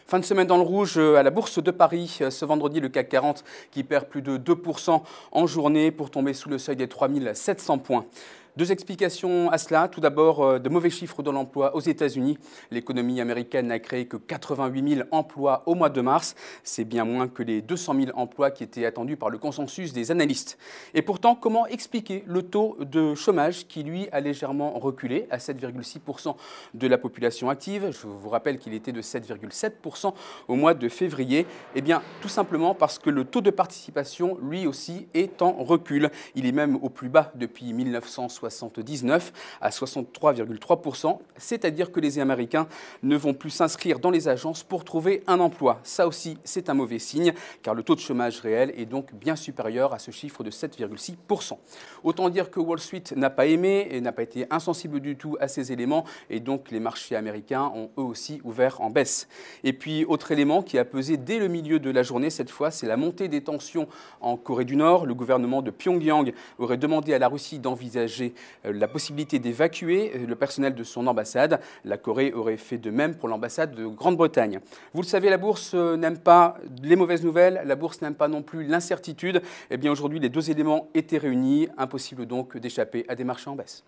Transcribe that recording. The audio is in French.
Fin de semaine dans le rouge à la Bourse de Paris. Ce vendredi, le CAC 40 qui perd plus de 2% en journée pour tomber sous le seuil des 3700 points. Deux explications à cela. Tout d'abord, de mauvais chiffres de l'emploi aux États-Unis. L'économie américaine n'a créé que 88 000 emplois au mois de mars. C'est bien moins que les 200 000 emplois qui étaient attendus par le consensus des analystes. Et pourtant, comment expliquer le taux de chômage qui, lui, a légèrement reculé à 7,6% de la population active? Je vous rappelle qu'il était de 7,7% au mois de février. Eh bien, tout simplement parce que le taux de participation, lui aussi, est en recul. Il est même au plus bas depuis 1979 à 63,3%, c'est-à-dire que les Américains ne vont plus s'inscrire dans les agences pour trouver un emploi. Ça aussi, c'est un mauvais signe, car le taux de chômage réel est donc bien supérieur à ce chiffre de 7,6%. Autant dire que Wall Street n'a pas aimé et n'a pas été insensible du tout à ces éléments, et donc les marchés américains ont eux aussi ouvert en baisse. Et puis, autre élément qui a pesé dès le milieu de la journée, cette fois, c'est la montée des tensions en Corée du Nord. Le gouvernement de Pyongyang aurait demandé à la Russie d'envisager la possibilité d'évacuer le personnel de son ambassade. La Corée aurait fait de même pour l'ambassade de Grande-Bretagne. Vous le savez, la bourse n'aime pas les mauvaises nouvelles, la bourse n'aime pas non plus l'incertitude. Eh bien aujourd'hui, les deux éléments étaient réunis, impossible donc d'échapper à des marchés en baisse.